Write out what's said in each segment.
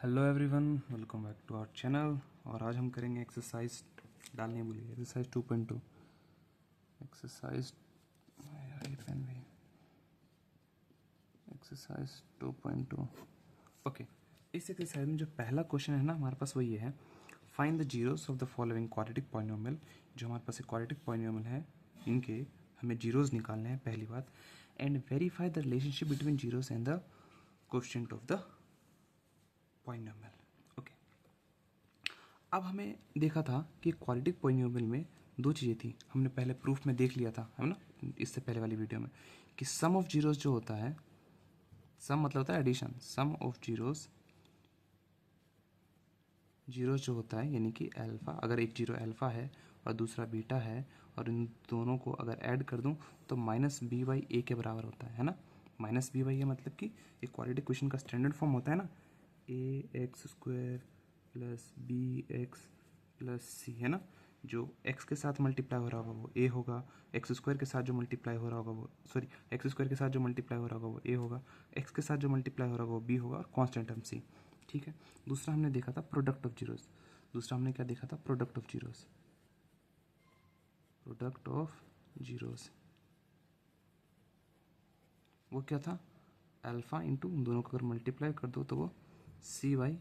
Hello everyone, welcome back to our channel. और आज हम करेंगे एक्सरसाइज डालने भूलिए, एक्सरसाइज 2.2। एक्सरसाइज पेन भी एक्सरसाइज 2.2। ओके, इस एक्सरसाइज में जो पहला क्वेश्चन है ना हमारे पास वो ये है, find the zeros of the following quadratic polynomial. जो हमारे पास एक क्वाड्रेटिक पॉलिनोमियल है, इनके हमें जीरोस निकालने हैं पहली बात, and verify the relationship between zeros and the coefficient of the polynomial. Okay, अब हमें देखा था कि क्वाड्रेटिक पॉलिनोमियल में दो चीज़ें थी, हमने पहले प्रूफ में देख लिया था, है ना, इससे पहले वाली वीडियो में, कि सम ऑफ जीरोस जो होता है, सम मतलब होता है addition, sum of zeros, zeros जो होता है यानी कि अल्फा, अगर एक जीरो अल्फा है और दूसरा बीटा है और इन दोनों को अगर ऐड कर दूं तो माइनस बी बाई ए के बराबर होता है ना। माइनस बी बाई ए मतलब कि एक क्वाड्रेटिक इक्वेशन का स्टैंडर्ड फॉर्म होता है ना, A X square plus B X plus C, है ना। जो x के साथ मल्टीप्लाई हो रहा होगा वो a होगा, एक्स स्क्वायर के साथ जो मल्टीप्लाई हो रहा होगा वो, सॉरी, एक्स स्क्वायर के साथ जो मल्टीप्लाई हो रहा होगा वो a होगा, x के साथ जो मल्टीप्लाई हो रहा होगा वो b होगा, और कांस्टेंट टर्म c। ठीक है। दूसरा हमने देखा था प्रोडक्ट ऑफ जीरोस। दूसरा हमने क्या देखा था? Product of zeros. Product of zeros वो क्या था? अल्फा इंटू उन दोनों को अगर मल्टीप्लाई कर दो तो वो c बाई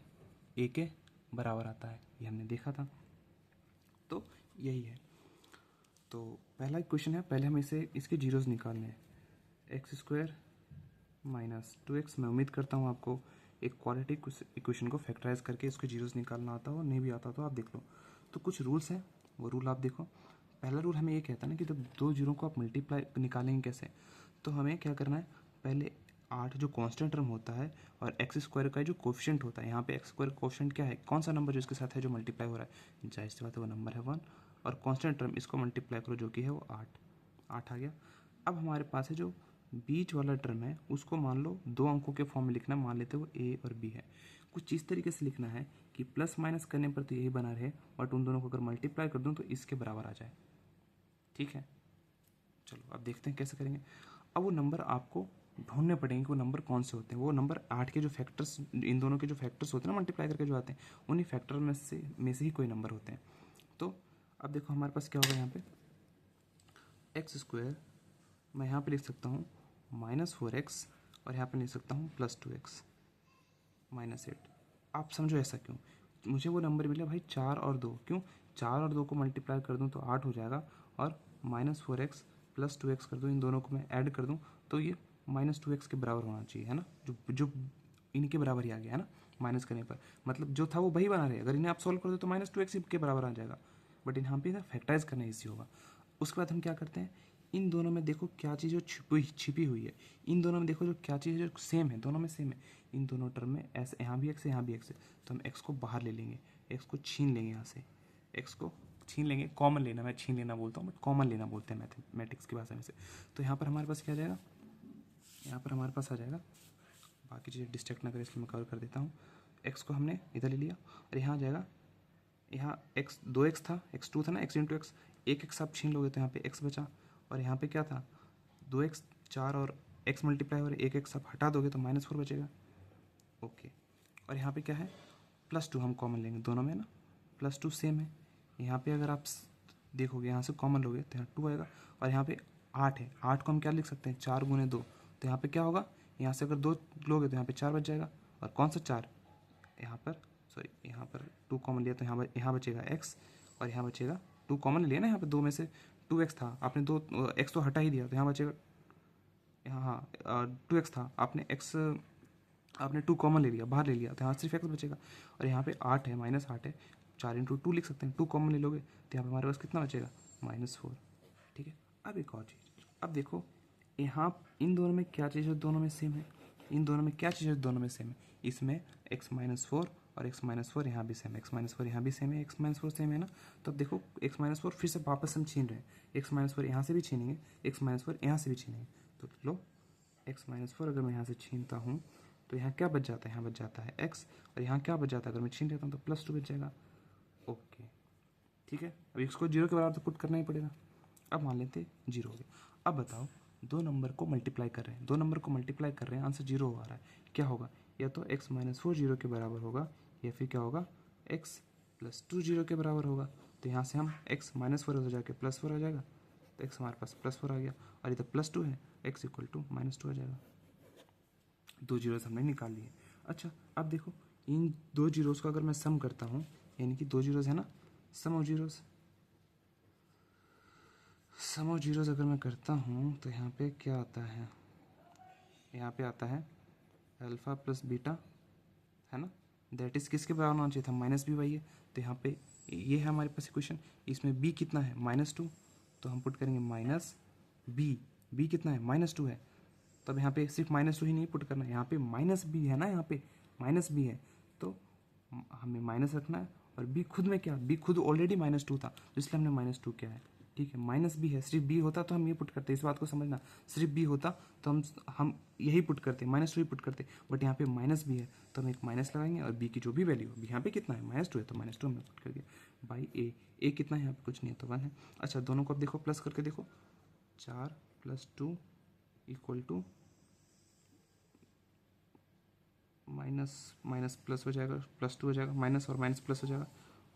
ए के बराबर आता है, ये हमने देखा था। तो यही है। तो पहला क्वेश्चन है, पहले हमें इसके जीरोस निकालने हैं। एक्स स्क्वायर माइनस 2x, मैं उम्मीद करता हूँ आपको एक क्वाड्रेटिक इक्वेशन को फैक्टराइज करके इसके जीरोस निकालना आता हो, नहीं भी आता तो आप देख लो। तो कुछ रूल्स हैं, वो रूल आप देखो। पहला रूल हमें ये कहता है ना कि जब दो जीरो को आप मल्टीप्लाई निकालेंगे कैसे, तो हमें क्या करना है, पहले 8 जो कांस्टेंट टर्म होता है और एक्स स्क्वायर का जो कोफिशिएंट होता है, यहाँ पे एक्स स्क्वायर कोफिशिएंट क्या है, कौन सा नंबर जो इसके साथ है जो मल्टीप्लाई हो रहा है, जाहिर सी बात है वो नंबर है 1, और कांस्टेंट टर्म इसको मल्टीप्लाई करो जो कि है वो 8 आ गया। अब हमारे पास है जो बीच वाला टर्म है उसको मान लो दो अंकों के फॉर्म में लिखना, मान लेते हो ए और बी है। कुछ इस तरीके से लिखना है कि प्लस माइनस करने पर तो यही बना रहे, बट उन दोनों को अगर मल्टीप्लाई कर दूँ तो इसके बराबर आ जाए। ठीक है, चलो अब देखते हैं कैसे करेंगे। अब वो नंबर आपको ढूंढने पड़ेंगे कि वो नंबर कौन से होते हैं। वो नंबर 8 के जो फैक्टर्स, इन दोनों के जो फैक्टर्स होते हैं ना मल्टीप्लाई करके जो आते हैं, उन्हीं फैक्टर में से ही कोई नंबर होते हैं। तो अब देखो हमारे पास क्या होगा, यहाँ पे एक्स स्क्वायर मैं यहाँ पे लिख सकता हूँ -4x, और यहाँ पे लिख सकता हूँ +2x -8। आप समझो ऐसा क्यों, मुझे वो नंबर मिला भाई 4 और 2, क्यों 4 और 2 को मल्टीप्लाई कर दूँ तो 8 हो जाएगा, और -4x +2x कर दूँ, इन दोनों को मैं ऐड कर दूँ तो ये -2x के बराबर होना चाहिए, है ना। जो जो इनके बराबर ही आ गया है ना, माइनस करने पर, मतलब जो था वो वही बना रहे। अगर इन्हें आप सॉल्व कर दो तो -2x के बराबर आ जाएगा, बट यहाँ पे फैक्टराइज करना इजी होगा। उसके बाद हम क्या करते हैं, इन दोनों में देखो क्या चीज़ जो छिपी हुई है, इन दोनों में देखो जो क्या चीज़ जो सेम है, दोनों में सेम है। इन दोनों टर्म में ऐसे, यहाँ भी एक्स है यहाँ भी एक्स है, तो हम एक्स को बाहर ले लेंगे, एक्स को छीन लेंगे, यहाँ से एक्स को छीन लेंगे, कॉमन लेना, मैं छीन लेना बोलता हूँ बट कॉमन लेना बोलते हैं मैथमेटिक्स की भाषा में से। तो यहाँ पर हमारे पास क्या आ जाएगा, यहाँ पर हमारे पास आ जाएगा, बाकी चीज़ें डिस्ट्रैक्ट ना करें इसलिए मैं कवर कर देता हूँ। एक्स को हमने इधर ले लिया और यहाँ आ जाएगा, यहाँ एक्स 2x था, x2 था ना, x इंटू एक्स, एक एक्स आप छीन लोगे तो यहाँ पे x बचा, और यहाँ पे क्या था 2x 4 और x मल्टीप्लाई और एक एक्स आप हटा दोगे तो -4 बचेगा। ओके, और यहाँ पे क्या है, +2 हम कॉमन लेंगे दोनों में ना, +2 सेम है। यहाँ पे अगर आप देखोगे यहाँ से कॉमन लोगे तो यहाँ 2 आएगा, और यहाँ पे 8 है, 8 को हम क्या लिख सकते हैं, 4 गुने 2, तो यहाँ पे क्या होगा, यहाँ से अगर 2 लोगे तो यहाँ पे 4 बच जाएगा, और कौन सा 4, यहाँ पर सॉरी, यहाँ पर 2 कॉमन लिया तो यहाँ बचेगा x, और यहाँ बचेगा 2 कॉमन लिया ना, यहाँ पे 2 में से 2x था, आपने 2 x तो हटा ही दिया तो यहाँ बचेगा, यहाँ हाँ 2x था, आपने 2 कॉमन ले लिया, बाहर ले लिया तो यहाँ सिर्फ x बचेगा, और यहाँ पे 8 है, -8 है, 4 इंटू 2 लिख सकते हैं, 2 कॉमन ले लोगे तो यहाँ पे हमारे पास कितना बचेगा, -4। ठीक है। अब एक और चीज़, अब देखो यहाँ इन दोनों में क्या चीज़ है, दोनों में सेम है, इन दोनों में क्या चीज़ है, दोनों में सेम है, इसमें x-4 और x-4 यहाँ भी सेम है, x-4 यहाँ भी सेम है, x-4 सेम है ना। तो अब देखो x-4 फिर से वापस हम छीन रहे हैं, x-4 यहाँ से भी छीनेंगे, x-4 यहाँ से भी छीनेंगे, तो लो x-4 अगर मैं यहाँ से छीनता हूँ तो यहाँ क्या बच जाता है, यहाँ बच जाता है x, और यहाँ क्या बच जाता है, अगर मैं छीन लेता हूँ तो +2 बच जाएगा। ओके, ठीक है। अब इसको 0 के बराबर तो पुट करना ही पड़ेगा। अब मान लेते 0 हो गया। अब बताओ, दो नंबर को मल्टीप्लाई कर रहे हैं, दो नंबर को मल्टीप्लाई कर रहे हैं, आंसर 0 आ रहा है, क्या होगा, या तो x माइनस 4 जीरो के बराबर होगा या फिर क्या होगा x प्लस 2 जीरो के बराबर होगा। तो यहाँ से हम x माइनस 4 हो जाके प्लस 4 आ जाएगा, तो x हमारे पास प्लस 4 आ गया, और इधर प्लस 2 है, x इक्वल टू माइनस 2 आ जाएगा। 2 जीरोस हमने निकाल लिए। अच्छा अब देखो इन 2 जीरोस को अगर मैं सम करता हूँ, यानी कि 2 जीरोस है ना, sum of zeros, sum of zeros अगर मैं करता हूँ तो यहाँ पे क्या आता है, यहाँ पे आता है अल्फ़ा प्लस बीटा, है ना, दैट इज़ किसके बराबर होना चाहिए था, माइनस बी वाई है। तो यहाँ पे ये है हमारे पास इक्वेशन, इसमें बी कितना है -2, तो हम पुट करेंगे माइनस बी, बी कितना है -2 है, तब यहाँ पे सिर्फ -2 ही नहीं पुट करना है, यहाँ पे माइनस बी है ना, यहाँ पे माइनस बी है, तो हमें माइनस रखना है, और बी खुद में क्या, बी खुद ऑलरेडी -2 था, तो इसलिए हमने -2 किया है। ठीक है, माइनस बी है, सिर्फ बी होता तो हम ये पुट करते, इस बात को समझना, सिर्फ बी होता तो हम यही पुट करते, -2 ही पुट करते, बट यहाँ पे माइनस बी है तो हम एक माइनस लगाएंगे, और बी की जो भी वैल्यू है, यहाँ पे कितना है -2 है, तो -2 हमने पुट करके बाई ए कितना है यहाँ पे, कुछ नहीं है तो 1 है। अच्छा दोनों को अब देखो प्लस करके देखो, 4 + 2 = माइनस माइनस प्लस हो जाएगा, +2 हो जाएगा, माइनस और माइनस प्लस हो जाएगा,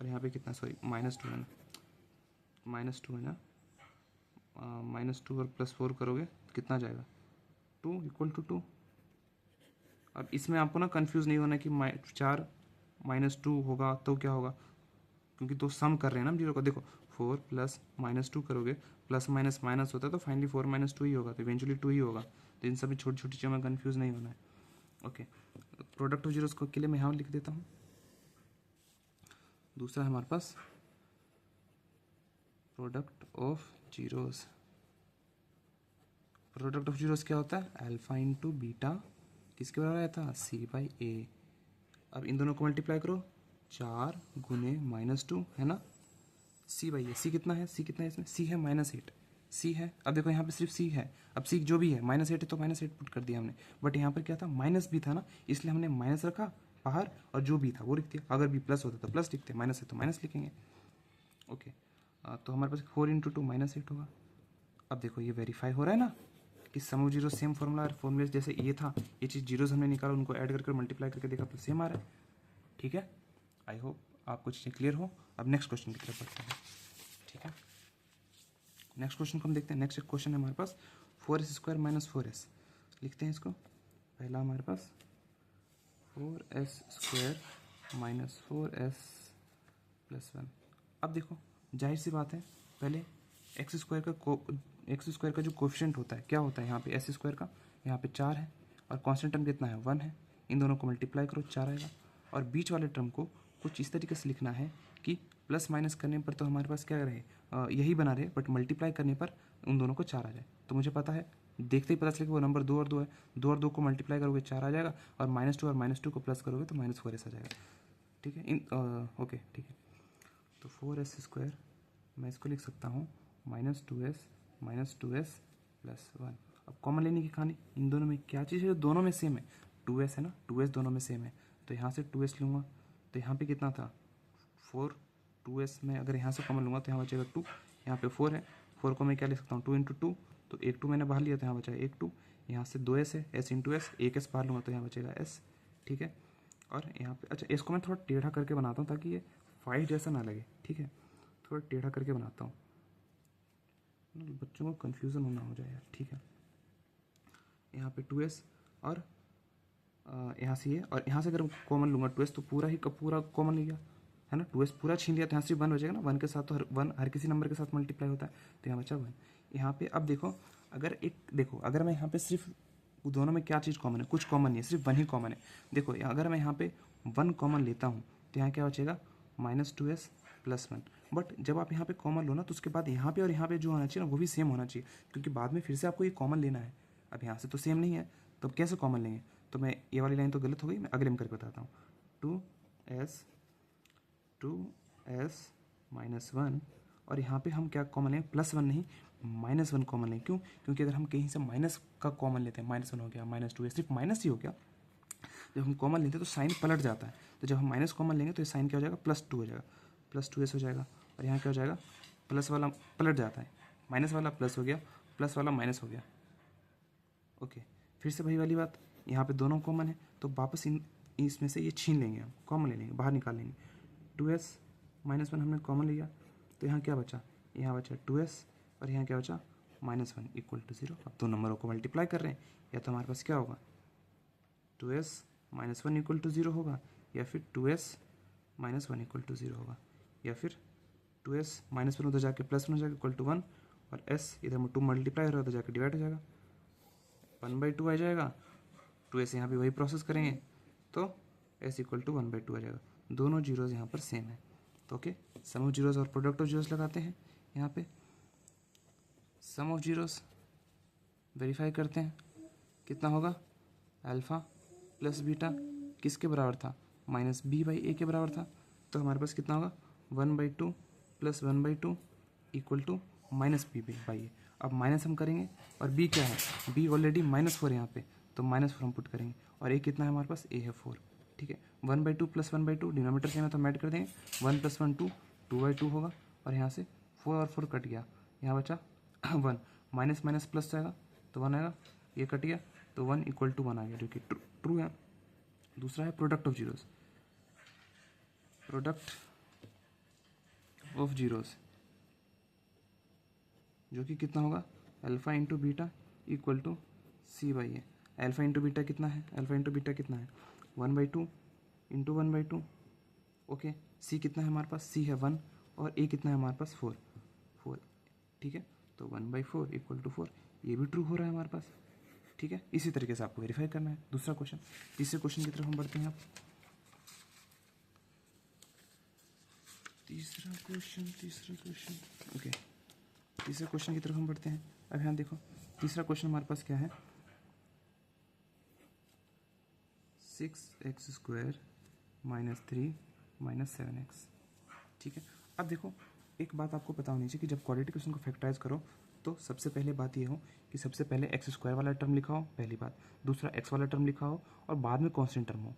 और यहाँ पे कितना, सॉरी -2 है ना, -2 है ना, -2 और +4 करोगे तो कितना जाएगा, 2 = 2। अब इसमें आपको ना कंफ्यूज नहीं होना कि 4 -2 होगा तो क्या होगा, क्योंकि तो सम कर रहे हैं ना हम जीरो का। देखो 4 + -2 करोगे, प्लस माइनस माइनस होता है तो फाइनली 4 - 2 ही होगा, तो इवेंचुअली 2 ही होगा। तो इन सभी छोटी छोटी चीज़ों में कंफ्यूज नहीं होना है। ओके, प्रोडक्ट ऑफ जीरोस को के लिए मैं यहाँ लिख देता हूँ। दूसरा है हमारे पास product of zeros. Product of zeros क्या होता है, अल्फा इंटू बीटा किसके बराबर आया था, c/a। अब इन दोनों को मल्टीप्लाई करो, 4 × -2 है ना, c/a, c कितना है, c कितना है इसमें, c है -8, c है। अब देखो यहाँ पे सिर्फ c है, अब c जो भी है -8 है तो -8 पुट कर दिया हमने, बट यहाँ पर क्या था, माइनस भी था ना, इसलिए हमने माइनस रखा बाहर, और जो भी था वो लिख दिया। अगर भी प्लस होता तो प्लस लिखते, माइनस है तो माइनस लिखेंगे। ओके, तो हमारे पास 4 × 2 -8 होगा। अब देखो ये वेरीफाई हो रहा है ना कि सम ऑफ जीरो सेम फॉर्मूला, फॉर्मूले जैसे ये था, ये चीज़ जीरोस हमने निकाला, उनको ऐड करके मल्टीप्लाई करके देखा तो सेम आ रहा है। ठीक है, आई होप आपको चीज़ें क्लियर हो। अब नेक्स्ट क्वेश्चन की तरफ बढ़ते हैं। ठीक है, नेक्स्ट क्वेश्चन को हम देखते हैं। नेक्स्ट क्वेश्चन है हमारे पास 4s² - 4s। लिखते हैं इसको। पहला हमारे पास 4s² - 4s + 1। अब देखो जाहिर सी बात है, पहले x² का जो कोफिशिएंट होता है क्या होता है, यहाँ पे s² का, यहाँ पे 4 है, और कांस्टेंट टर्म कितना है, 1 है। इन दोनों को मल्टीप्लाई करो, 4 आएगा। और बीच वाले टर्म को कुछ इस तरीके से लिखना है कि प्लस माइनस करने पर तो हमारे पास क्या रहे, यही बना रहे, बट मल्टीप्लाई करने पर उन दोनों को 4 आ जाए। तो मुझे पता है, देखते ही पता चले कि वो नंबर 2 और 2 है, 2 और 2 को मल्टीप्लाई करोगे 4 आ जाएगा, और -2 और -2 को प्लस करोगे तो -4s आ जाएगा। ठीक है, ओके ठीक है। तो 4s² मैं इसको लिख सकता हूँ -2s + 1। अब कॉमन लेने की कहानी, इन दोनों में क्या चीज़ है जो दोनों में सेम है, 2s है ना, 2s दोनों में सेम है, तो यहाँ से 2s लूँगा, तो यहाँ पे कितना था 4, 2s में अगर यहाँ से कॉमन लूँगा तो यहाँ बचेगा 2, यहाँ पे 4 है, 4 को मैं क्या लिख सकता हूँ 2 × 2, तो एक 2 मैंने बाहर लिया तो यहाँ बचा एक 2, यहाँ से 2s है, s × s, एक s बाहर लूँगा तो यहाँ बचेगा s। ठीक है, और यहाँ पे अच्छा इसको मैं थोड़ा टेढ़ा करके बनाता हूँ ताकि ये 5 जैसा ना लगे। ठीक है, थोड़ा टेढ़ा करके बनाता हूँ, बच्चों को कन्फ्यूज़न होना हो जाए यार। ठीक है, यहाँ पे 2s, और यहाँ से ये, और यहाँ से अगर कॉमन लूँगा 2s तो पूरा ही का पूरा कॉमन लिया है ना, 2s पूरा छीन लिया तो यहाँ से 1 हो जाएगा ना, 1 के साथ तो हर किसी नंबर के साथ मल्टीप्लाई होता है, तो यहाँ बचा 1। यहाँ पे अब देखो, अगर अगर मैं यहाँ पे सिर्फ दोनों में क्या चीज़ कॉमन है, कुछ कॉमन नहीं है, सिर्फ 1 ही कॉमन है। देखो अगर मैं यहाँ पे 1 कॉमन लेता हूँ तो यहाँ क्या बचेगा -2s + 1। बट जब आप यहाँ पे कॉमन लो ना तो उसके बाद यहाँ पे और यहाँ पे जो होना चाहिए ना वो भी सेम होना चाहिए, क्योंकि बाद में फिर से आपको ये कॉमन लेना है। अब यहाँ से तो सेम नहीं है तो अब कैसे कॉमन लेंगे, तो मैं ये वाली लाइन तो गलत हो गई, मैं अगले में करके बताता हूँ। 2s - 1, और यहाँ पे हम क्या कॉमन लें, +1 नहीं -1 कॉमन लें। क्यों, क्योंकि अगर हम कहीं से माइनस का कॉमन लेते हैं, -1 हो गया, -2 सिर्फ माइनस ही हो गया, जब हम कॉमन लेते हैं तो साइन पलट जाता है, तो जब हम माइनस कॉमन लेंगे तो ये साइन क्या हो जाएगा, +2 हो जाएगा, +2s हो जाएगा, और यहाँ क्या हो जाएगा, प्लस वाला पलट जाता है, माइनस वाला प्लस हो गया, प्लस वाला माइनस हो गया। ओके, फिर से वही वाली बात, यहाँ पे दोनों कॉमन है तो तो वापस इसमें से ये छीन लेंगे, हम कॉमन ले लेंगे, बाहर निकाल लेंगे। 2s -1 हमने कॉमन लिया, तो यहाँ क्या बचा, यहाँ बचा 2s और यहाँ क्या बचा -1 इक्वल टू 0। अब दो नंबरों को मल्टीप्लाई कर रहे हैं, या तो हमारे पास क्या होगा 2s -1 इक्वल टू 0 होगा, या फिर 2s -1 इक्वल टू 0 होगा, या फिर 2s -1 उधर जाके +1 हो जाएगा इक्वल टू 1, और s इधर में 2 मल्टीप्लाई हो रहा है तो जाके डिवाइड हो जाएगा, 1/2 आ जाएगा। 2s यहाँ पे वही प्रोसेस करेंगे तो s इक्वल टू 1/2 आ जाएगा। दोनों जीरोज़ यहाँ पर सेम है, तो ओके सम ऑफ जीरोज़ और प्रोडक्ट ऑफ जीरोज़ लगाते हैं। यहाँ पे सम ऑफ जीरोज़ वेरीफाई करते हैं, कितना होगा, अल्फ़ा प्लस बीटा किसके बराबर था, -b/a के बराबर था, तो हमारे पास कितना होगा 1/2 + 1/2 इक्वल टू -b/a। अब माइनस हम करेंगे, और b क्या है, b ऑलरेडी -4 यहाँ पे, तो -4 हम पुट करेंगे, और a कितना है हमारे पास, a है 4, ठीक है। 1/2 + 1/2 डिनोमीटर सेम है तो हम ऐड कर देंगे, 1 + 1 2, 2/2 होगा, और यहाँ से 4 और 4 कट गया, यहाँ बचा 1, माइनस माइनस प्लस जाएगा तो 1 आएगा, ये कट गया तो 1 इक्वल टू 1 आ गया, जो कि ट्रू है। दूसरा है product of zeros, product of zeros जो कि कितना होगा, alpha into beta equal to c/a। Alpha into beta कितना है, अल्फ़ा इंटू बीटा कितना है 1/2 इंटू 1/2, ओके। c कितना है हमारे पास, c है 1, और a कितना है हमारे पास 4, ठीक है। तो 1/4 इक्वल टू 4, ये भी ट्रू हो रहा है हमारे पास, ठीक है। इसी तरीके से आपको वेरीफाई करना है। दूसरा क्वेश्चन, तीसरे क्वेश्चन की तरफ हम बढ़ते हैं। आप तीसरा क्वेश्चन ओके, तीसरे क्वेश्चन की तरफ हम बढ़ते हैं। अब यहाँ देखो, तीसरा क्वेश्चन हमारे पास क्या है, 6x² - 3 - 7x, ठीक है। अब देखो, एक बात आपको पता होनी चाहिए कि जब क्वाड्रेटिक क्वेश्चन को फैक्टराइज करो तो सबसे पहले बात ये हो कि सबसे पहले x² वाला टर्म लिखा हो, पहली बात। दूसरा x वाला टर्म लिखा हो, और बाद में कांस्टेंट टर्म हो,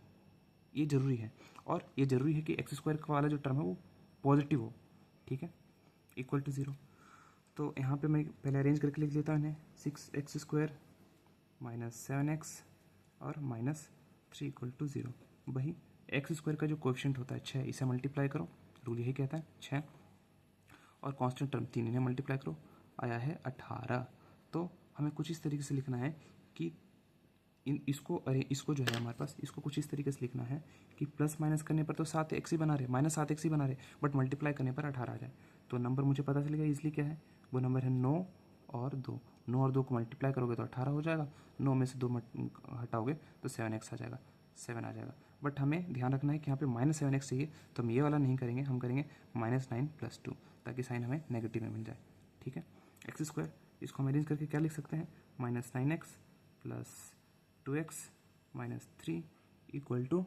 ये जरूरी है। और ये जरूरी है कि x² वाला जो टर्म है वो पॉजिटिव हो, ठीक है, इक्वल टू 0। तो यहाँ पे मैं पहले अरेंज करके लिख लेता हूँ इन्हें, 6x² - 7x और -3 इक्वल टू 0। वही x² का जो कोएफिशिएंट होता है 6, इसे मल्टीप्लाई करो, रूल यही कहता है 6, और कांस्टेंट टर्म 3, इन्हें मल्टीप्लाई करो, आया है 18। तो हमें कुछ इस तरीके से लिखना है कि इसको जो है हमारे पास, इसको कुछ इस तरीके से लिखना है कि प्लस माइनस करने पर तो 7x ही बना रहे, -7x ही बना रहे, बट मल्टीप्लाई करने पर 18 आ जाए। तो नंबर मुझे पता चलेगा इजली क्या है, वो नंबर है 9 और 2। 9 और 2 को मल्टीप्लाई करोगे तो 18 हो जाएगा, 9 में से 2 हटाओगे तो 7x आ जाएगा, 7 आ जाएगा। बट हमें ध्यान रखना है कि यहाँ पे -7x चाहिए, तो हम ये वाला नहीं करेंगे, हम करेंगे -9 + 2, ताकि साइन हमें नेगेटिव में मिल जाए, ठीक है। x², इसको हम अरेंज करके क्या लिख सकते हैं, -9x + 2x - 3 इक्वल टू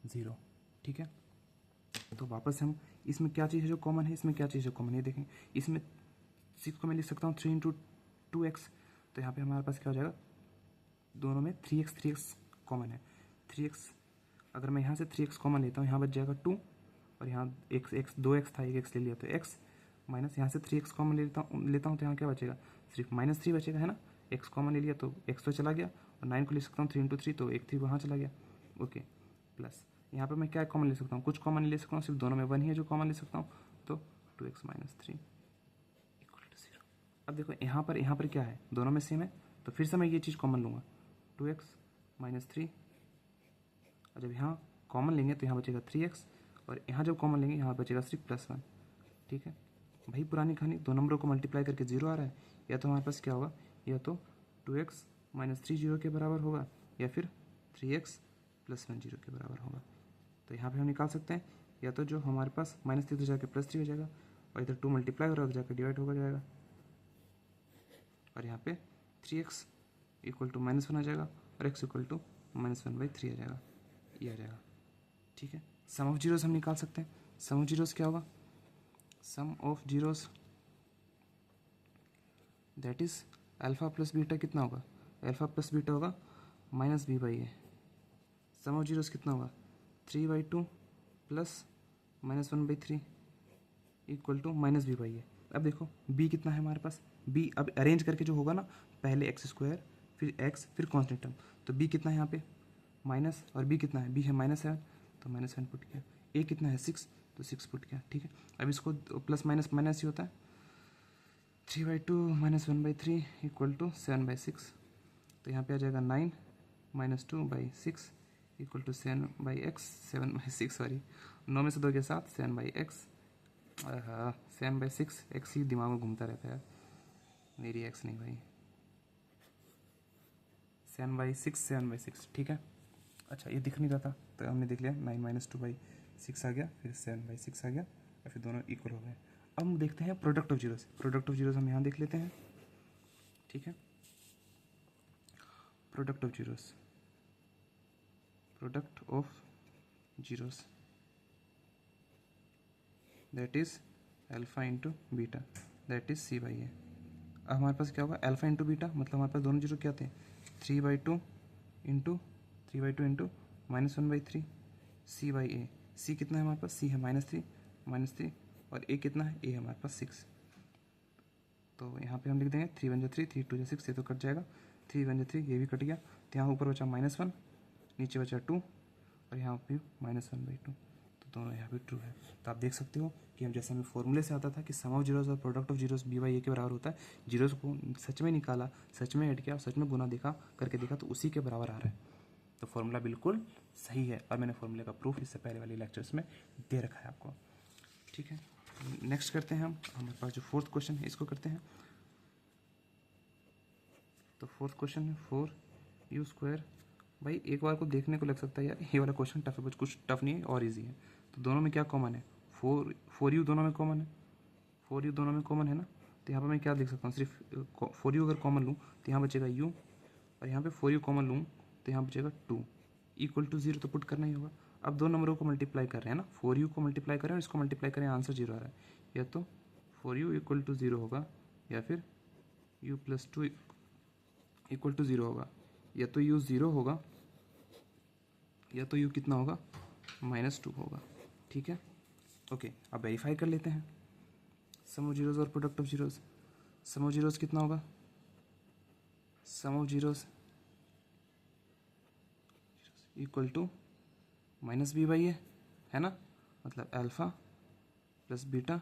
0, ठीक है। तो वापस हम इसमें क्या चीज़ है जो कॉमन है, इसमें क्या चीज़ है कॉमन है, ये देखें। इसमें 6 को मैं लिख सकता हूँ 3 × 2x, तो यहाँ पे हमारे पास क्या हो जाएगा, दोनों में 3x कॉमन है। 3x अगर मैं यहाँ से 3x कॉमन लेता हूँ, यहाँ बच जाएगा 2, और यहाँ x 2x था, एक x ले लिया तो x, माइनस यहाँ से 3x कॉमन लेता हूँ तो यहाँ क्या बचेगा, सिर्फ -3 बचेगा, है ना। x कॉमन ले लिया तो x तो चला गया, और 9 को ले सकता हूँ 3 × 3, तो एक 3 वहाँ चला गया, ओके। प्लस यहाँ पे मैं क्या कॉमन ले सकता हूँ, कुछ कॉमन ले सकता हूँ, सिर्फ दोनों में 1 ही है जो कॉमन ले सकता हूँ, तो 2x - 3 इक्वल टू 0। अब देखो यहाँ पर क्या है, दोनों में सेम है, तो फिर से मैं ये चीज़ कॉमन लूँगा, 2x - 3, और जब यहाँ कॉमन लेंगे तो यहाँ बचेगा 3x, और यहाँ जब कॉमन लेंगे यहाँ बचेगा सिर्फ +1, ठीक है। भाई पुरानी कहानी, दो नंबरों को मल्टीप्लाई करके 0 आ रहा है, या तो हमारे पास क्या होगा, या तो 2x - 3 0 के बराबर होगा, या फिर 3x + 1 0 के बराबर होगा। तो यहाँ पे हम निकाल सकते हैं, या तो जो हमारे पास -3 तो जाके +3 हो जाएगा, और इधर 2 मल्टीप्लाई हो रहा है तो जाकर डिवाइड होगा जाएगा, और यहाँ पे 3x इक्वल टू -1 आ जाएगा, और x इक्वल टू -1/3 आ जाएगा, ये आ जाएगा, ठीक है। सम ऑफ जीरोस हम निकाल सकते हैं। सम ऑफ जीरोस क्या होगा, sum of zeros that is alpha plus beta कितना होगा, अल्फा प्लस बीटा होगा -b/a। सम ऑफ जीरोस कितना होगा, 3/2 प्लस -1/3 इक्वल टू -b/a। अब देखो b कितना है हमारे पास, b अब अरेंज करके जो होगा ना, पहले x² फिर x फिर कांस्टेंट टर्म, तो b कितना है यहाँ पे माइनस, और बी कितना है, बी है -7 तो -7 पुट किया, ए कितना है 6 तो 6 पुट किया। ठीक है, अब इसको प्लस माइनस माइनस ही होता है, 3/2 -1/3 इक्वल टू 7/6, तो यहाँ पे आ जाएगा 9 -2/6 इक्वल टू 7/x, 7/6 सॉरी, 9 में से 2 के साथ 7/x, 7/6, एक्स ही दिमाग में घूमता रहता है, मेरी एक्स नहीं भाई, 7/6, ठीक है। अच्छा ये दिख नहीं रहा था तो हमने देख लिया, 9 - 2/6 आ गया, फिर 7/6 आ गया, और फिर दोनों इक्वल हो गए। अब हम देखते हैं product of zeros, product of zeros हम यहाँ देख लेते हैं। ठीक है, product of zeros, product of zeros that is alpha into beta that is C/A। अब हमारे पास क्या होगा, अल्फा इंटू बीटा मतलब हमारे पास दोनों जीरो क्या थे, 3/2 इंटू -1/3 C/A। C कितना है हमारे पास, C है -3 और A कितना है, A है हमारे पास 6। तो यहाँ पे हम लिख देंगे 3 × 3 3 × 2 6, ये तो कट जाएगा, 3 × 3 ये भी कट गया, तो यहाँ ऊपर बचा -1, नीचे बचा 2 और यहाँ पे -1/2, तो दोनों यहाँ पे ट्रू है। तो आप देख सकते हो कि हम जैसे हमें फॉर्मूले से आता था कि सम ऑफ जीरोस और प्रोडक्ट ऑफ जीरोस B/A के बराबर होता है, जीरोस को सच में निकाला, सच में ऐड किया और सच में गुना देखा करके देखा तो उसी के बराबर आ रहा है। तो फॉर्मूला बिल्कुल सही है और मैंने फॉर्मूले का प्रूफ इससे पहले वाले लेक्चर्स में दे रखा है आपको। ठीक है, नेक्स्ट करते हैं हम, हमारे पास जो फोर्थ क्वेश्चन है इसको करते हैं। तो फोर्थ क्वेश्चन है 4u²। भाई एक बार को देखने को लग सकता है यार ये वाला क्वेश्चन टफ है, बट कुछ टफ नहीं है और इजी है। तो दोनों में क्या कॉमन है, 4u दोनों में कॉमन है, 4u दोनों में कॉमन है ना, तो यहाँ पर मैं क्या लिख सकता हूँ, सिर्फ 4u अगर कॉमन लूँ तो यहाँ बचेगा u, और यहाँ पे 4u कॉमन लूँ तो यहाँ बचेगा 2 इक्वल टू 0, तो पुट करना ही होगा। अब दो नंबरों को मल्टीप्लाई कर रहे हैं ना, 4u को मल्टीप्लाई कर रहे हैं और इसको मल्टीप्लाई करें, आंसर 0 आ रहा है, या तो 4u इक्वल टू 0 होगा या फिर u + 2 इक्वल टू 0 होगा, या तो u 0 होगा या तो u कितना होगा, -2 होगा। ठीक है, ओके, अब वेरीफाई कर लेते हैं सम ऑफ जीरोस और product of zeros. Sum of zeros कितना होगा, sum of zeros equal to -B/A है ना, मतलब alpha plus beta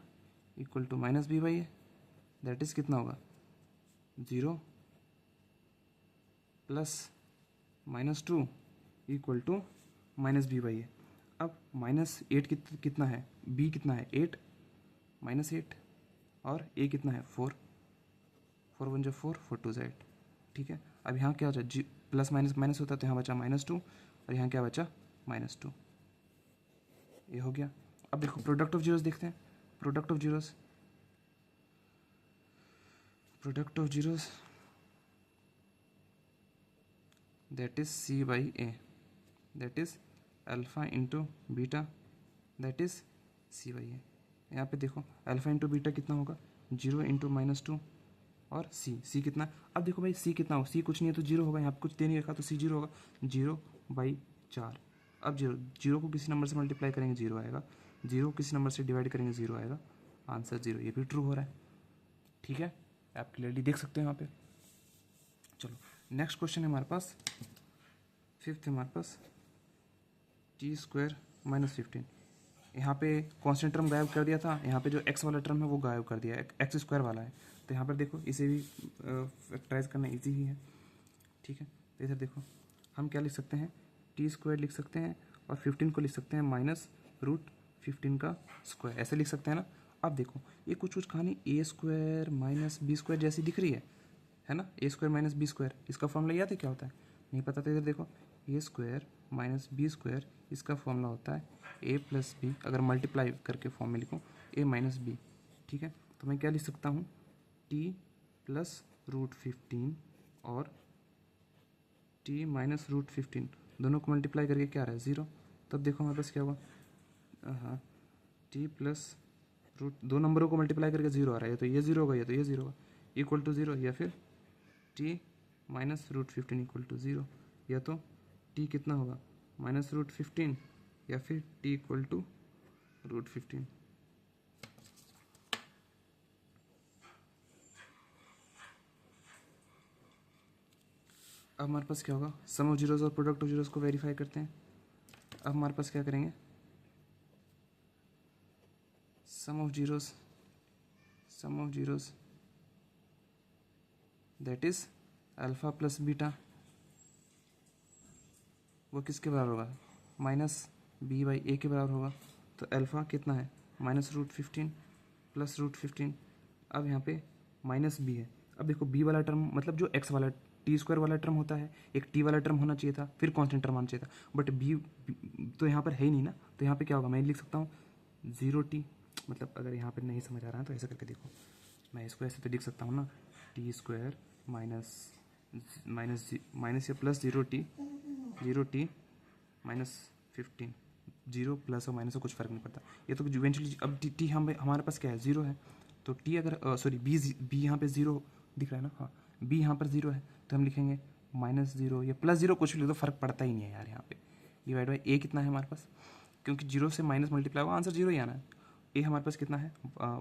equal to -B/A, that is कितना होगा 0 प्लस -2 इक्वल टू -B/A। अब -8 कितना है, B कितना है 8 -8 और A कितना है 4, 4 × 1 = 4, 4 × 2 = 8। ठीक है, अब यहाँ क्या होता है, प्लस माइनस माइनस होता है तो यहाँ बचा -2 और यहाँ क्या बचा -2, ये हो गया। अब देखो प्रोडक्ट ऑफ जीरोस देखते हैं, product of zeros, product of zeros that is C/A, that is alpha into beta that is C/A। यहाँ पे देखो अल्फा इंटू बीटा कितना होगा, 0 × -2 और C कितना, अब देखो भाई C कितना हो, C कुछ नहीं है तो 0 होगा, यहाँ पे कुछ दे नहीं रखा तो C 0 होगा, 0/4। अब 0 को किसी नंबर से मल्टीप्लाई करेंगे 0 आएगा, 0 को किसी नंबर से डिवाइड करेंगे 0 आएगा, आंसर 0, ये भी ट्रू हो रहा है। ठीक है, आप क्लियरली देख सकते हो यहाँ पे। चलो नेक्स्ट क्वेश्चन है हमारे पास, फिफ्थ है हमारे पास, t² - 15। यहाँ पे कांस्टेंट टर्म गायब कर दिया था, यहाँ पे जो x वाला टर्म है वो गायब कर दिया है, x² वाला है, तो यहाँ पर देखो इसे भी फैक्टराइज करना इजी ही है। ठीक है, तो इधर देखो हम क्या लिख सकते हैं, t² लिख सकते हैं और 15 को लिख सकते हैं -√15 का स्क्वायर, ऐसे लिख सकते हैं ना। अब देखो ये कुछ कहानी a² - b² जैसी दिख रही है ना, a² - b², इसका फॉर्मूला याद है क्या होता है, नहीं पता तो इधर देखो, a² - b² इसका फॉर्मूला होता है a + b, अगर मल्टीप्लाई करके फॉर्म में लिखूँ a - b। ठीक है, तो मैं क्या लिख सकता हूँ, t + √15 और t - √15 दोनों को मल्टीप्लाई करके क्या आ रहा है 0। तब देखो हमारे पास क्या हुआ, हाँ t + दो नंबरों को मल्टीप्लाई करके 0 आ रहा है, या तो ये 0 होगा या तो ये 0 होगा, इक्वल टू 0, या फिर t - √15 इक्वल टू 0, या तो t कितना होगा -√15 या फिर t इक्वल टू √15। अब हमारे पास क्या होगा, सम ऑफ जीरोस और प्रोडक्ट ऑफ जीरोस को वेरीफाई करते हैं। अब हमारे पास क्या करेंगे, sum of zeros that is alpha plus beta, वो किसके बराबर होगा, माइनस बी बाई ए के बराबर होगा। तो अल्फा कितना है, -√15 प्लस √15। अब यहाँ पे माइनस बी है। अब देखो बी वाला टर्म मतलब जो एक्स वाला टी स्क्वायर वाला टर्म होता है, एक टी वाला टर्म होना चाहिए था, फिर कांस्टेंट टर्म आना चाहिए था, बट बी तो यहाँ पर है ही नहीं ना। तो यहाँ पे क्या होगा, मैं लिख सकता हूँ 0t, मतलब अगर यहाँ पे नहीं समझ आ रहा है तो ऐसे करके देखो, मैं इसको ऐसे तो लिख सकता हूँ ना, टी स्क्वायर माइनस माइनस या प्लस 0t -15, जीरो प्लस और माइनस से कुछ फर्क नहीं पड़ता, ये तो इवेंचुअली अब टी हमारे पास क्या है, जीरो है। तो टी अगर सॉरी बी यहाँ पे जीरो दिख रहा है ना, हाँ बी यहाँ पर जीरो है, तो हम लिखेंगे -0 या +0, कुछ भी लिख दो, फर्क पड़ता ही नहीं है यार यहाँ पे। डिवाइड बाई ए कितना है हमारे पास, क्योंकि जीरो से माइनस मल्टीप्लाई होगा, आंसर जीरो ही आना है। ए हमारे पास कितना है,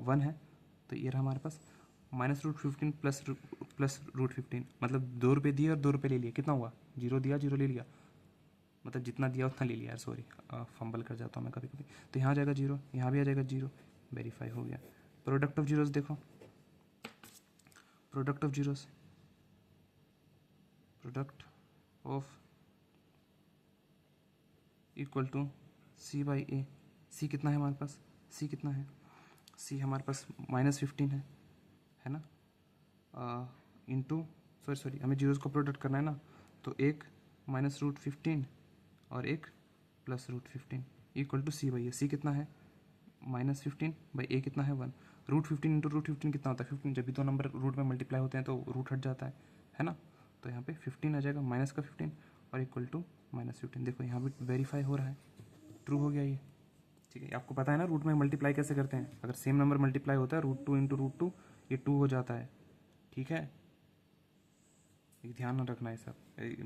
1 है, तो ये रहा हमारे पास -√15 प्लस √15, मतलब 2 रुपये दिए और 2 रुपये ले लिए, कितना हुआ, जीरो दिया जीरो ले लिया, मतलब जितना दिया उतना ले लिया यार, सॉरी फंबल कर जाता हूँ मैं कभी कभी। तो यहाँ आ जाएगा जीरो, यहाँ भी आ जाएगा जीरो, वेरीफाई हो गया। प्रोडक्ट ऑफ जीरोस देखो, product of equal to C by A. C कितना है हमारे पास, सी कितना है, सी हमारे पास -15 है ना, इंटू सॉरी हमें जीरोस को प्रोडक्ट करना है ना, तो एक -√15 और एक +√15 equal to C by A. C कितना है, -15 बाई ए कितना है 1। √15 इंटू √15 कितना होता है 15, जब भी दो नंबर रूट में मल्टीप्लाई होते हैं तो रूट हट जाता है ना। तो यहाँ पे 15 आ जाएगा, माइनस का 15 और इक्वल टू -15। देखो यहाँ भी वेरीफाई हो रहा है, ट्रू हो गया ये, ठीक है। आपको पता है ना रूट में मल्टीप्लाई कैसे करते हैं, अगर सेम नंबर मल्टीप्लाई होता है √2 इंटू √2 ये 2 हो जाता है, ठीक है। एक ध्यान न रखना है सब,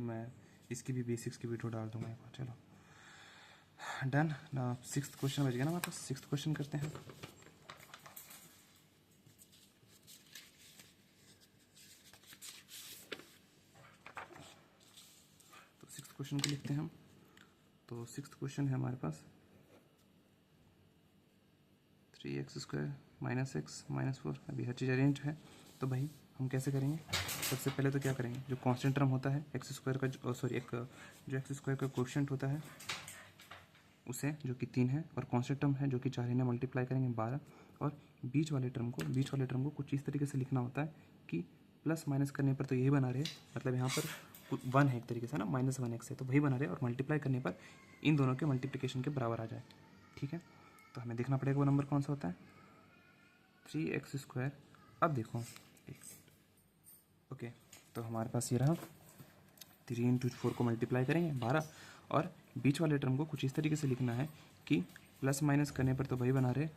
मैं इसकी भी बेसिक्स की वीडियो डाल दूंगा एक बार। चलो डन ना, 6th क्वेश्चन बच गया ना हमारे पास, 6th क्वेश्चन करते हैं। तो 6th क्वेश्चन को लिखते हैं हम। तो 6th क्वेश्चन है हमारे पास 3x² -x -4। अभी हर चीज़ अरेंज है, तो भाई हम कैसे करेंगे, सबसे पहले तो क्या करेंगे, जो कांस्टेंट टर्म होता है x² का, सॉरी एक जो x² का कोएफिशिएंट होता है उसे, जो कि 3 है, और कांस्टेंट टर्म है जो कि 4 इन्हें मल्टीप्लाई करेंगे 12, और बीच वाले टर्म को कुछ इस तरीके से लिखना होता है कि प्लस माइनस करने पर तो यही बना रहे, मतलब यहाँ पर 1 है एक तरीके से ना, -1x है तो वही बना रहे, और मल्टीप्लाई करने पर इन दोनों के मल्टीप्लिकेशन के बराबर आ जाए, ठीक है। तो हमें देखना पड़ेगा वो नंबर कौन सा होता है, 3x²। अब देखो ओके, तो हमारे पास ये रहा, 3 इंटू 4 को मल्टीप्लाई करेंगे 12, और बीच वाले टर्म को कुछ इस तरीके से लिखना है कि प्लस माइनस करने पर तो वही बना रहे,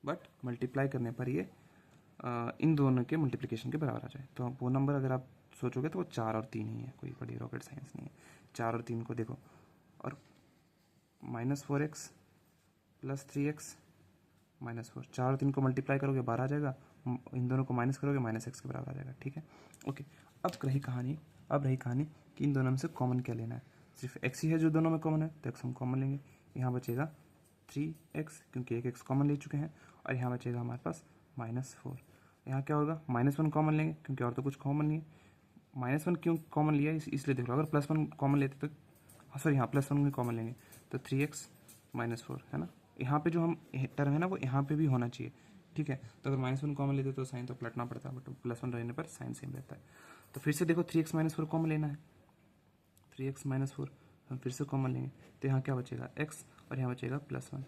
बट मल्टीप्लाई करने पर ये इन दोनों के मल्टीप्लिकेशन के बराबर आ जाए। तो वो नंबर अगर आप सोचोगे तो वो 4 और 3 ही है, कोई बड़ी रॉकेट साइंस नहीं है। 4 और 3 को देखो, और -4x प्लस 3x -4, 4 और 3 को मल्टीप्लाई करोगे 12 आ जाएगा, इन दोनों को माइनस करोगे -x के बराबर आ जाएगा, ठीक है। ओके, अब रही कहानी कि इन दोनों में से कॉमन क्या लेना है। सिर्फ x ही है जो दोनों में कॉमन है, तो x हम कॉमन लेंगे, यहाँ बचेगा 3x क्योंकि एक x कॉमन ले चुके हैं, और यहाँ बचेगा हमारे पास -4। यहाँ क्या होगा, -1 कॉमन लेंगे क्योंकि और तो कुछ कॉमन नहीं है। -1 क्यों कॉमन लिया इसलिए देख लो, अगर +1 कॉमन लेते तो, हाँ सॉरी यहाँ +1 कॉमन लेंगे तो 3x -4 है ना। यहाँ पे जो हम टर्म है ना वो यहाँ पे भी होना चाहिए, ठीक है। तो अगर -1 कॉमन लेते तो साइन तो पलटना पड़ता है, बट +1 रहने पर साइन सेम रहता है। तो फिर से देखो 3x -4 कॉमन लेना है, 3x -4 हम फिर से कॉमन लेंगे, तो यहाँ क्या बचेगा x, और यहाँ बचेगा +1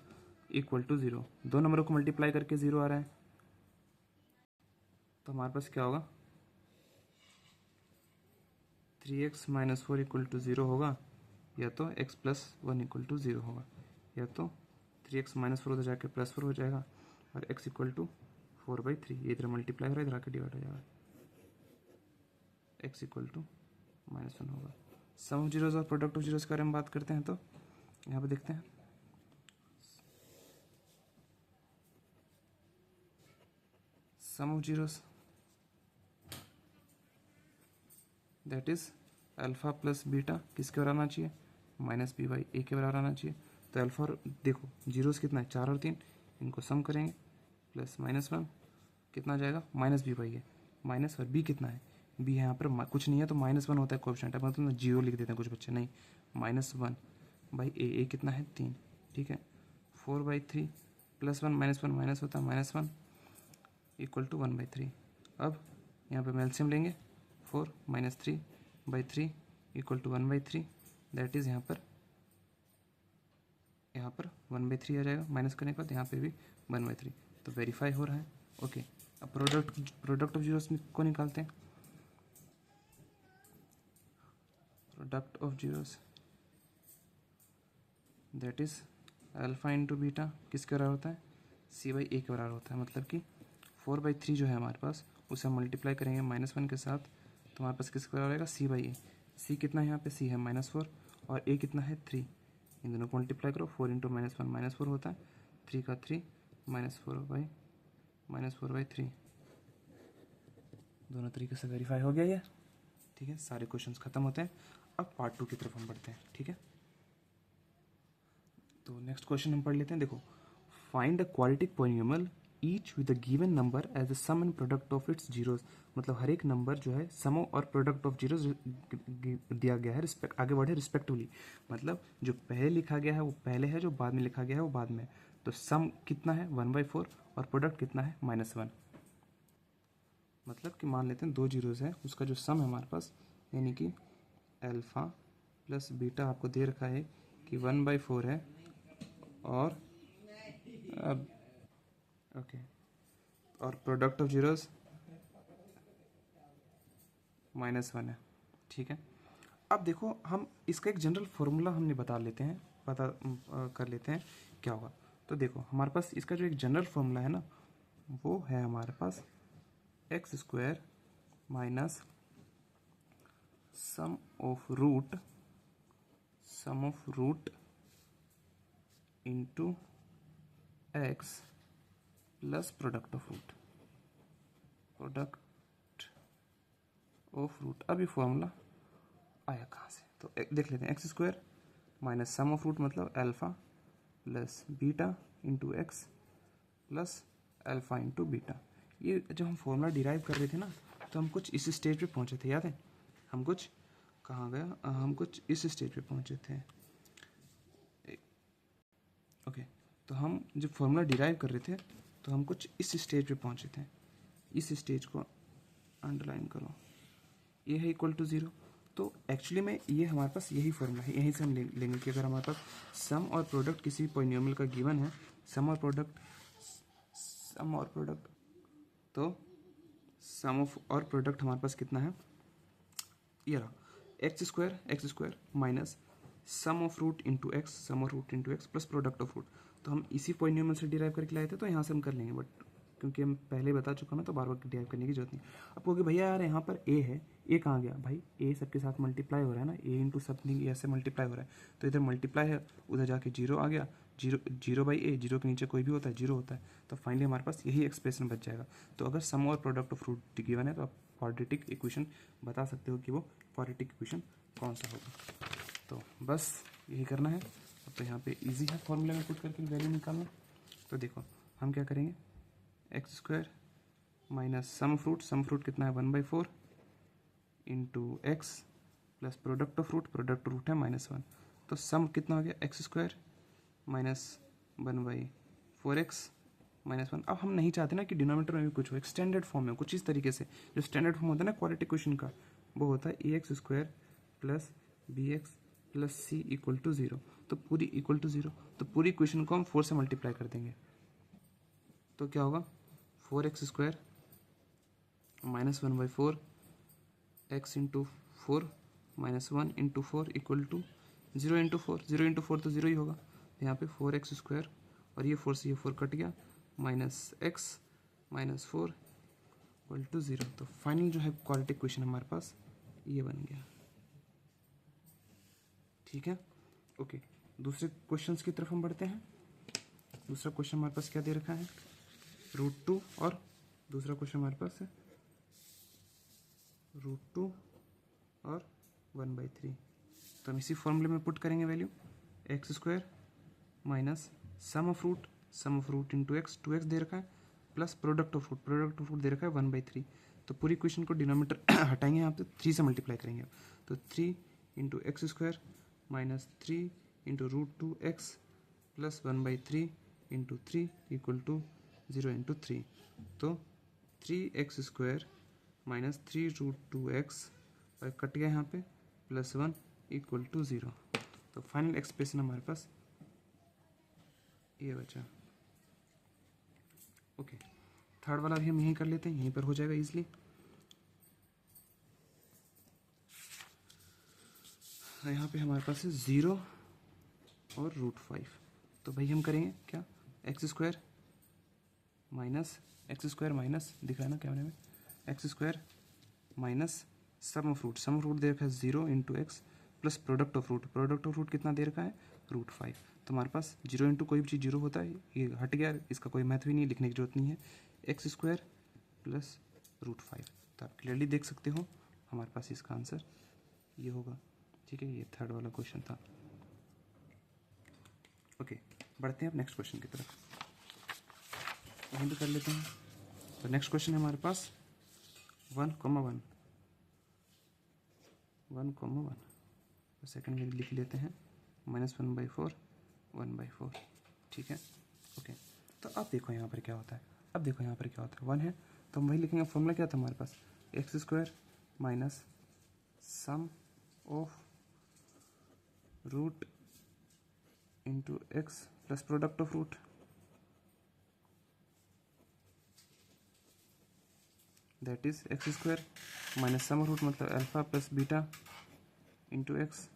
इक्वल टू 0। दो नंबरों को मल्टीप्लाई करके 0 आ रहा है, तो हमारे पास क्या होगा, 3x -4 इक्वल टू 0 होगा, या तो x + 1 इक्वल टू 0 होगा, या तो 3x -4 उधर जाके +4 हो जाएगा, और x इक्वल टू 4/3, ये इधर मल्टीप्लाई हो रहा है, इधर आके डिवाइड हो जाएगा, x इक्वल टू -1 होगा। सम ऑफ जीरोस और प्रोडक्ट ऑफ जीरोस के बारे में बात करते हैं, तो यहाँ पे देखते हैं sum of zeros that is alpha plus beta किसके बराबर आना चाहिए, माइनस बी बाई ए के बराबर आना चाहिए। तो अल्फा और देखो जीरोस कितना है, 4 और 3, इनको सम करेंगे, प्लस -1 कितना आ जाएगा, minus b by a, minus और बी कितना है, बी यहाँ पर कुछ नहीं है तो -1 होता है कोएफिशिएंट, अब मतलब जीरो लिख देते हैं कुछ बच्चे, नहीं -1 बाई ए कितना है 3, ठीक है, 4/3 +1 -1 माइनस होता है -1 इक्वल टू 1/3। अब यहाँ पे एलसीएम लेंगे, 4 - 3/3 इक्वल टू 1/3, दैट इज यहाँ पर 1/3 आ जाएगा, माइनस करने के बाद यहाँ पे भी 1/3, तो वेरीफाई हो रहा है। ओके, अब प्रोडक्ट ऑफ जीरोस को निकालते हैं। Product of zeros that is alpha into beta किसके बराबर होता है, सी बाई ए के बराबर होता है। मतलब कि 4/3 जो है हमारे पास उसे हम मल्टीप्लाई करेंगे -1 के साथ, तो हमारे पास किसके बराबर आएगा, सी बाई ए। सी कितना है यहाँ पे, सी है -4 और ए कितना है 3, इन दोनों को मल्टीप्लाई करो, 4 इंटू -1 -4 होता है, 3 का 3 -4/3, दोनों तरीके से वेरीफाई हो गया ये, ठीक है। सारे क्वेश्चंस खत्म होते हैं। अब पार्ट 2 की तरफ हम बढ़ते हैं, ठीक है। तो नेक्स्ट क्वेश्चन हम पढ़ लेते हैं। देखो, find a quadratic polynomial each with a given number as the sum and product of its zeros. मतलब हर एक नंबर जो है सम और प्रोडक्ट ऑफ जीरोस दिया गया है, आगे बढ़े रिस्पेक्टिवली। मतलब जो पहले लिखा गया है वो पहले है, जो बाद में लिखा गया है वो बाद में। तो सम कितना है 1/4 और प्रोडक्ट कितना है -1। मतलब कि मान लेते हैं 2 जीरोस है, उसका जो सम है हमारे पास, यानी कि अल्फा प्लस बीटा आपको दे रखा है कि 1/4 है, और अब ओके, और प्रोडक्ट ऑफ जीरोस -1 है, ठीक है। अब देखो, हम इसका एक जनरल फॉर्मूला हमने बता लेते हैं, कर लेते हैं क्या होगा। तो देखो हमारे पास इसका जो एक जनरल फॉर्मूला है ना, वो है हमारे पास x² minus sum of root into x plus product of root. अब ये फॉर्मूला आया कहाँ से, तो देख लेते हैं। x² minus sum of root मतलब alpha plus beta into x plus alpha into beta. ये जब हम फॉर्मूला डिराइव कर रहे थे ना, तो हम कुछ इस स्टेज पे पहुंचे थे, याद है। हम कुछ कहाँ गया, हम कुछ इस स्टेज पे पहुंचे थे। ओके, तो हम जब फॉर्मूला डिराइव कर रहे थे तो हम कुछ इस स्टेज पे पहुंचे थे। इस स्टेज को अंडरलाइन करो, ये है इक्वल टू 0। तो एक्चुअली में ये हमारे पास यही फॉर्मूला है, यहीं से हम लेंगे कि अगर हमारे पास सम और प्रोडक्ट किसी पॉलिनोमियल का गिवन है, सम और प्रोडक्ट, तो सम ऑफ और प्रोडक्ट हमारे पास कितना है, ये रहा x² minus sum of root into x plus product of root. तो हम इसी पॉलिनोमियल से डिराइव करके लाए थे, तो यहाँ से हम कर लेंगे, बट क्योंकि हम पहले बता चुका मैं तो बार बार डिराइव करने की जरूरत नहीं। अब क्योंकि भैया यार यहाँ पर a है, a कहाँ गया भाई, a सबके साथ मल्टीप्लाई हो रहा है ना, a इंटू समथिंग ऐसे मल्टीप्लाई हो रहा है, तो इधर मल्टीप्लाई है, उधर जाके 0 आ गया, 0/a, 0 के नीचे कोई भी होता है 0 होता है, तो फाइनली हमारे पास यही एक्सप्रेशन बच जाएगा। तो अगर सम और प्रोडक्ट ऑफ रूट गिवन है तो आप क्वाड्रेटिक इक्वेशन बता सकते हो कि वो क्वाड्रेटिक इक्वेशन कौन सा होगा। तो बस यही करना है। अब तो यहाँ पे इजी है फॉर्मूले में पुट करके वैल्यू निकालना। तो देखो हम क्या करेंगे, x² माइनस सम फ्रूट कितना है 1/4 into x plus product of root है -1। तो सम कितना हो गया, x² माइनस 1/4x -1। अब हम नहीं चाहते ना कि डिनोमिनेटर में भी कुछ हो, एक स्टैंडर्ड फॉर्म में कुछ इस तरीके से, जो स्टैंडर्ड फॉर्म होता है ना क्वाड्रेटिक इक्वेशन का, वो होता है ax² plus bx plus c equal to 0। तो पूरी इक्वल टू 0, तो पूरी इक्वेशन को हम 4 से मल्टीप्लाई कर देंगे, तो क्या होगा 4x² minus 1/4 x into 4 -1 into 4 equal to 0 into 4 तो 0 ही होगा। तो यहाँ पे 4x² और ये 4 से ये 4 कट गया, -x -4 इक्वल टू 0। तो फाइनल जो है क्वाड्रेटिक इक्वेशन हमारे पास ये बन गया, ठीक है। ओके, दूसरे क्वेश्चंस की तरफ हम बढ़ते हैं। दूसरा क्वेश्चन हमारे पास क्या दे रखा है, √2, और दूसरा क्वेश्चन हमारे पास है √2 और 1/3। तो हम इसी फॉर्मूले में पुट करेंगे value, x square minus sum of root into x, 2x दे रखा है, प्लस प्रोडक्ट ऑफ रूट दे रखा है 1/3। तो पूरी इक्वेशन को डिनोमिनेटर हटाएंगे यहाँ पे, 3 से मल्टीप्लाई करेंगे। तो 3 into x square minus 3 into √2x plus 1/3 into 3 equal to 0 into 3। तो 3x स्क्वायर माइनस 3√2x और कट गया यहाँ पे, प्लस 1 इक्वल टू 0। तो फाइनल एक्सप्रेशन हमारे पास ये बचा। ओके, थर्ड वाला भी हम यहीं कर लेते हैं, यहीं पर हो जाएगा इजीली। यहाँ पे हमारे पास है 0 और √5। तो भाई हम करेंगे क्या, एक्स स्क्वायर माइनस दिख रहा है ना कैमरे में, X square minus sum of root दे रखा है 0 into x plus product of root कितना दे रखा है, √5। तो हमारे पास 0 इंटू कोई भी चीज़ 0 होता है, ये हट गया, इसका कोई महत्व ही नहीं, लिखने की जरूरत नहीं है। X square plus √5। तो आप क्लियरली देख सकते हो हमारे पास इसका आंसर ये होगा। ठीक है, ये थर्ड वाला क्वेश्चन था। ओके, बढ़ते हैं अब नेक्स्ट क्वेश्चन की तरफ, यहीं भी कर लेते हैं। तो नेक्स्ट क्वेश्चन है हमारे पास 1,1 तो सेकंड में लिख लेते हैं -1/4 1/4। ठीक है, ओके। तो अब देखो यहाँ पर क्या होता है, 1 है तो हम वही लिखेंगे। फॉर्मूला क्या था हमारे पास, X square minus sum of root into x plus product of root, that is X square minus sum of root मतलब alpha plus beta into x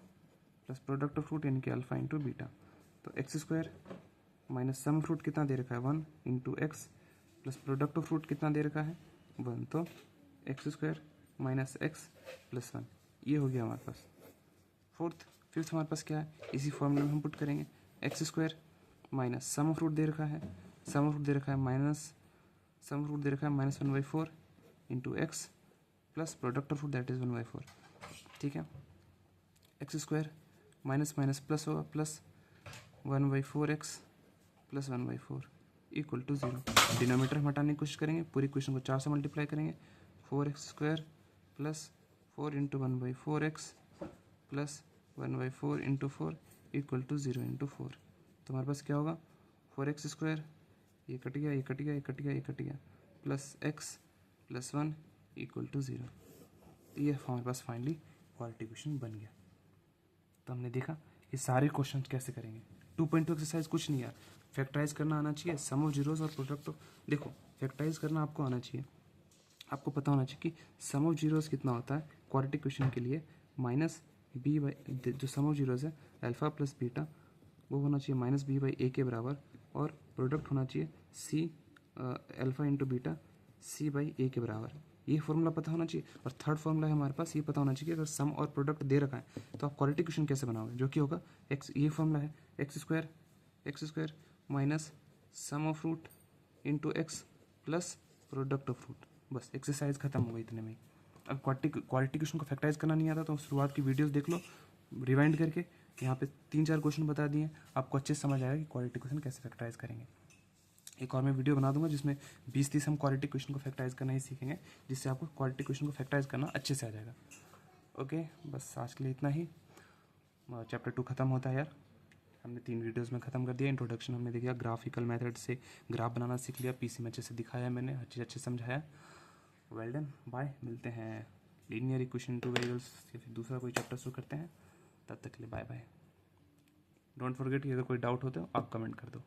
plus product of root यानी कि अल्फा इंटू बीटा। तो X square minus sum of root कितना दे रखा है 1 into x plus product of root कितना दे रखा है 1। तो X square minus X plus 1, ये हो गया हमारे पास। फिफ्थ हमारे पास क्या है, इसी फॉर्मूले में हम पुट करेंगे, X square minus sum of root दे रखा है, -1/4 into x plus product of root that is 1/4। ठीक है, एक्स स्क्वायर माइनस प्लस होगा, plus 1/4x plus 1/4 equal to 0। Denominator हम हटाने की कोशिश करेंगे, पूरी क्वेश्चन को 4 से मल्टीप्लाई करेंगे, 4x square plus 4 into 1/4x plus 1/4 into 4 equal to 0 into 4। तो हमारे पास क्या होगा, 4x स्क्वायर, ये कट गया, plus x plus 1 equal to 0। ये हमारे पास फाइनली क्वालिटी क्वेश्चन बन गया। तो हमने देखा कि सारे क्वेश्चन कैसे करेंगे। 2.2 एक्सरसाइज कुछ नहीं यार, फैक्टराइज करना आना चाहिए, सम ऑफ जीरोस और प्रोडक्ट ऑफ, देखो फैक्टराइज करना आपको आना चाहिए, आपको पता होना चाहिए कि सम ऑफ जीरोस कितना होता है क्वाड्रेटिक क्वेश्चन के लिए, माइनस बी बाई, जो सम ऑफ जीरोस है अल्फा प्लस बीटा वो होना चाहिए -b/a के बराबर, और प्रोडक्ट होना चाहिए C alpha into beta c/a के बराबर। ये फॉर्मूला पता होना चाहिए। और थर्ड फॉर्मूला है हमारे पास, ये पता होना चाहिए कि अगर सम और प्रोडक्ट दे रखा है तो आप क्वाड्रेटिक क्वेश्चन कैसे बनाओगे, जो कि होगा एक्स, ये फॉर्मूला है x square minus sum of root into x plus product of root. बस एक्सरसाइज खत्म हो गई इतने में ही। अब क्वाड्रेटिक क्वेश्चन को फैक्टराइज करना नहीं आता तो शुरुआत की वीडियोस देख लो रिवाइंड करके, यहाँ पे 3-4 क्वेश्चन बता दिए, आपको अच्छे से समझ आएगा कि क्वाड्रेटिक क्वेश्चन कैसे फैक्टराइज करेंगे। एक और मैं वीडियो बना दूंगा जिसमें 20-30 हम क्वाड्रेटिक क्वेश्चन को फैक्टराइज करना ही सीखेंगे, जिससे आपको क्वाड्रेटिक क्वेश्चन को फैक्टराइज करना अच्छे से आ जाएगा। ओके, बस आज के लिए इतना ही। चैप्टर 2 खत्म होता है यार, हमने 3 वीडियोस में ख़त्म कर दिया। इंट्रोडक्शन हमने देखा, ग्राफिकल मेथड से ग्राफ बनाना सीख लिया, पीसी में अच्छे से दिखाया मैंने, हर चीज़ अच्छे समझाया। वेल डन, बाय, मिलते हैं लीनियर इक्वेशन टू वेरिएबल्स या फिर दूसरा कोई चैप्टर शुरू करते हैं, तब तक के लिए बाय बाय। डोंट फॉरगेट कि अगर कोई डाउट हो तो आप कमेंट कर दो।